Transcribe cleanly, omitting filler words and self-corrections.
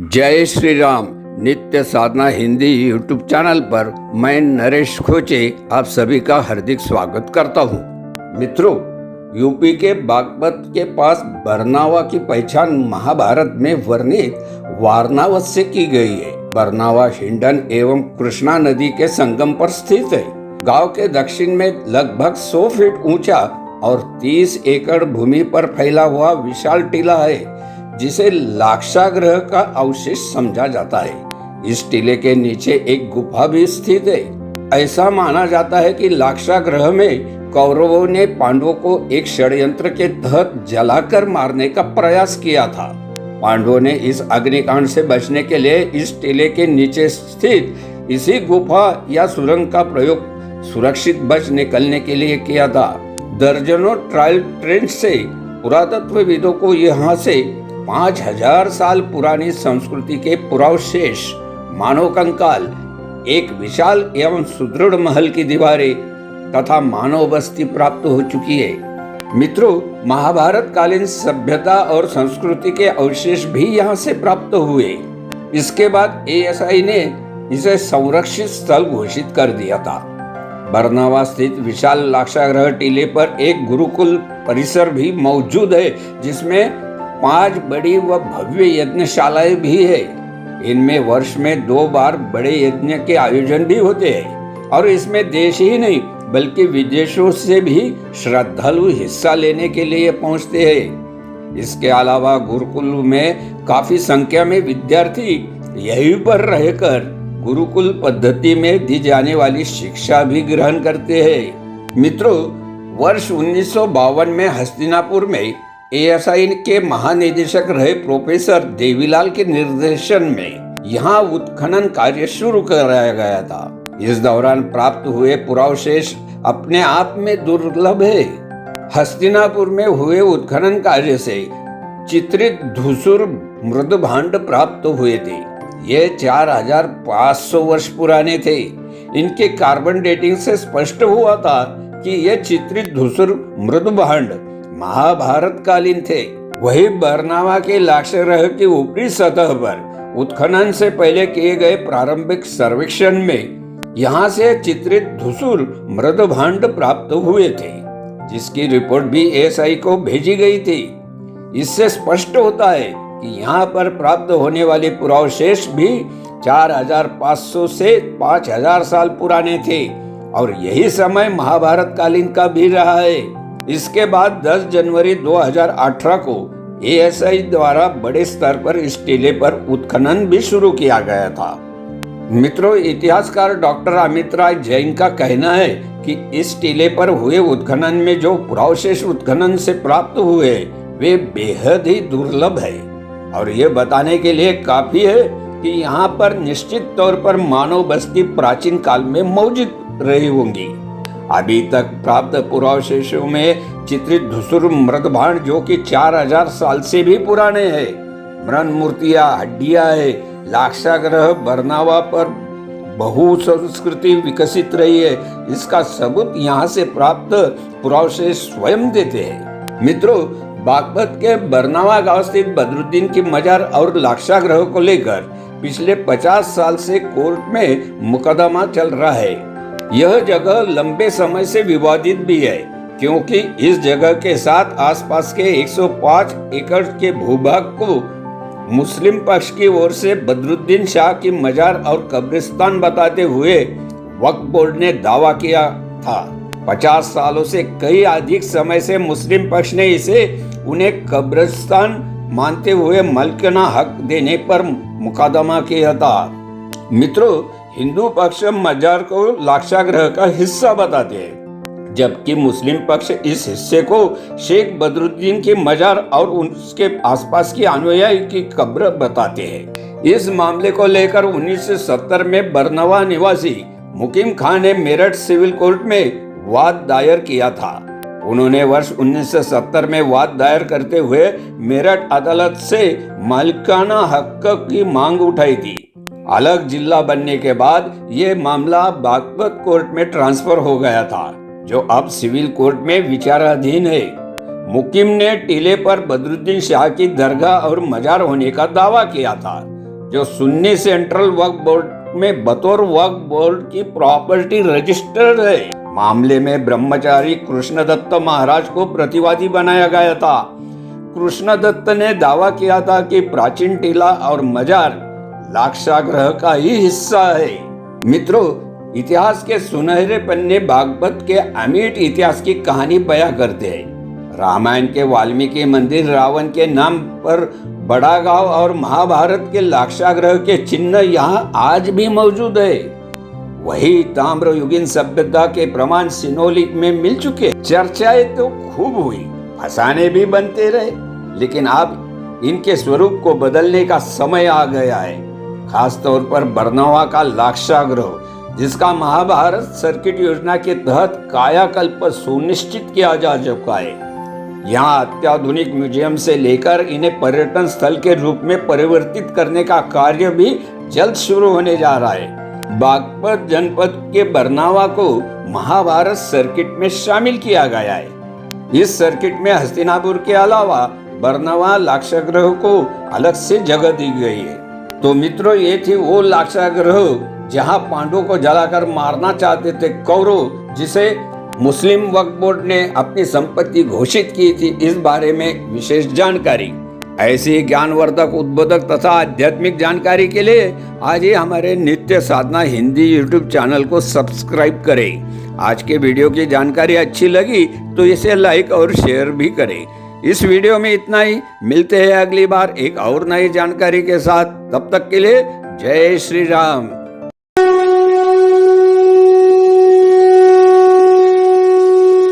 जय श्री राम। नित्य साधना Hindi YouTube channel पर मैं नरेश खोचे आप सभी का हार्दिक स्वागत करता हूँ। मित्रों, यूपी के बागपत के पास बरनावा की पहचान महाभारत में वर्णित वारनावत से की गई है। बरनावा हिंडन एवं कृष्णा नदी के संगम पर स्थित है। गांव के दक्षिण में लगभग 100 फीट ऊंचा और 30 एकड़ भूमि पर फैला हुआ विशाल टीला है, जिसे लाक्षागृह का अवशेष समझा जाता है। इस टीले के नीचे एक गुफा भी स्थित है। ऐसा माना जाता है कि लाक्षागृह में कौरवों ने पांडवों को एक षड्यंत्र के तहत जलाकर मारने का प्रयास किया था। पांडवों ने इस अग्निकांड से बचने के लिए इस टीले के नीचे स्थित इसी गुफा या सुरंग का प्रयोग सुरक्षित बच निकलने के लिए किया था। दर्जनों ट्रायल ट्रेंच से पुरातत्वविदों को यहाँ से 5000 साल पुरानी संस्कृति के पुरावशेष, मानव कंकाल, एक विशाल एवं सुदृढ़ महल की दीवारें तथा मानव बस्ती प्राप्त हो चुकी है। मित्रों, महाभारत कालीन सभ्यता और संस्कृति के अवशेष भी यहाँ से प्राप्त हुए। इसके बाद एएसआई ने इसे संरक्षित स्थल घोषित कर दिया था। बरनावा स्थित विशाल लाक्षागृह टीले पर एक गुरुकुल परिसर भी मौजूद है, जिसमें 5 बड़ी व भव्य यज्ञशालाएं भी है। इनमें वर्ष में 2 बार बड़े यज्ञ के आयोजन भी होते हैं और इसमें देश ही नहीं बल्कि विदेशों से भी श्रद्धालु हिस्सा लेने के लिए पहुंचते हैं। इसके अलावा गुरुकुल में काफी संख्या में विद्यार्थी यहीं पर रहकर गुरुकुल पद्धति में दी जाने वाली शिक्षा भी ग्रहण करते हैं। मित्रों, वर्ष 1952 में हस्तिनापुर में एएसआई के महानिदेशक रहे प्रोफेसर देवीलाल के निर्देशन में यहाँ उत्खनन कार्य शुरू कराया गया था। इस दौरान प्राप्त हुए पुरावशेष अपने आप में दुर्लभ है। हस्तिनापुर में हुए उत्खनन कार्य से चित्रित धूसर मृदभांड प्राप्त हुए थे। ये 4500 वर्ष पुराने थे। इनके कार्बन डेटिंग से स्पष्ट हुआ था कि ये चित्रित धूसर मृदभांड महाभारत कालीन थे। वही बरनावा के लाक्षागृह की ऊपरी सतह पर उत्खनन से पहले किए गए प्रारंभिक सर्वेक्षण में यहाँ से चित्रित धूसर मृदभांड प्राप्त हुए थे, जिसकी रिपोर्ट भी एएसआई को भेजी गई थी। इससे स्पष्ट होता है कि यहाँ पर प्राप्त होने वाले पुरावशेष भी 4500 से 5000 साल पुराने थे और यही समय महाभारत कालीन का भी रहा है। इसके बाद 10 जनवरी 2018 को एएसआई द्वारा बड़े स्तर पर इस टीले पर उत्खनन भी शुरू किया गया था। मित्रों, इतिहासकार डॉक्टर अमित राय जैन का कहना है कि इस टीले पर हुए उत्खनन में जो पुरावशेष उत्खनन से प्राप्त हुए वे बेहद ही दुर्लभ है और ये बताने के लिए काफी है कि यहाँ पर निश्चित तौर पर मानव बस्ती प्राचीन काल में मौजूद रही होंगी। अभी तक प्राप्त पुरावशेषों में चित्रित धूसर मृदभांड, जो कि 4000 साल से भी पुराने हैं, मृण मूर्तियां, हड्डियां है। लाक्षागृह बरनावा पर बहुसंस्कृति विकसित रही है, इसका सबूत यहाँ से प्राप्त पुरावशेष स्वयं देते हैं। मित्रों, बागपत के बरनावा गांव स्थित बदरुद्दीन की मजार और लाक्षागृह को लेकर पिछले 50 साल से कोर्ट में मुकदमा चल रहा है। यह जगह लंबे समय से विवादित भी है, क्योंकि इस जगह के साथ आसपास के 105 एकड़ के भूभाग को मुस्लिम पक्ष की ओर से बदरुद्दीन शाह की मजार और कब्रिस्तान बताते हुए वक्फ बोर्ड ने दावा किया था। 50 सालों से कई अधिक समय से मुस्लिम पक्ष ने इसे उन्हें कब्रिस्तान मानते हुए मालिकाना हक देने पर मुकदमा किया था। मित्रों, हिंदू पक्ष मजार को लाक्षागृह का हिस्सा बताते हैं, जबकि मुस्लिम पक्ष इस हिस्से को शेख बदरुद्दीन की मजार और उसके आसपास की अनुयायी की कब्र बताते हैं। इस मामले को लेकर 1970 में बरनावा निवासी मुकीम खान ने मेरठ सिविल कोर्ट में वाद दायर किया था। उन्होंने वर्ष 1970 में वाद दायर करते हुए मेरठ अदालत से मालिकाना हक की मांग उठाई थी। अलग जिला बनने के बाद ये मामला बागपत कोर्ट में ट्रांसफर हो गया था, जो अब सिविल कोर्ट में विचाराधीन है। मुकीम ने टीले पर बदरुद्दीन शाह की दरगाह और मजार होने का दावा किया था। जो सुन्नी सेंट्रल वक्फ बोर्ड में बतौर वक्फ बोर्ड की प्रॉपर्टी रजिस्टर्ड है। मामले में ब्रह्मचारी कृष्णदत्त महाराज को प्रतिवादी बनाया गया था। कृष्णदत्त ने दावा किया था कि प्राचीन टीला और मजार लाक्षागृह का ही हिस्सा है। मित्रों, इतिहास के सुनहरे पन्ने बागपत के अमीट इतिहास की कहानी बयां करते हैं। रामायण के वाल्मीकि मंदिर रावण के नाम पर बड़ा गांव और महाभारत के लाक्षागृह के चिन्ह यहाँ आज भी मौजूद है। वही ताम्रयुगीन सभ्यता के प्रमाण सिनोलिक में मिल चुके। चर्चाएं तो खूब हुई, फसाने भी बनते रहे, लेकिन अब इनके स्वरूप को बदलने का समय आ गया है। खास तौर पर बरनवा का लाक्षागृह, जिसका महाभारत सर्किट योजना के तहत कायाकल्प सुनिश्चित किया जा चुका है। यहाँ अत्याधुनिक म्यूजियम से लेकर इन्हें पर्यटन स्थल के रूप में परिवर्तित करने का कार्य भी जल्द शुरू होने जा रहा है। बागपत जनपद के बरनावा को महाभारत सर्किट में शामिल किया गया है। इस सर्किट में हस्तिनापुर के अलावा बरनवा लाक्षागृह को अलग से जगह दी गई है। तो मित्रों, ये थी वो लाक्षागृह जहाँ पांडवों को जलाकर मारना चाहते थे कौरव, जिसे मुस्लिम वक्फ बोर्ड ने अपनी संपत्ति घोषित की थी। इस बारे में विशेष जानकारी, ऐसी ज्ञानवर्धक, उद्बोधक तथा आध्यात्मिक जानकारी के लिए आज ही हमारे नित्य साधना हिंदी यूट्यूब चैनल को सब्सक्राइब करें। आज के वीडियो की जानकारी अच्छी लगी तो इसे लाइक और शेयर भी करें। इस वीडियो में इतना ही, मिलते हैं अगली बार एक और नई जानकारी के साथ। तब तक के लिए जय श्री राम।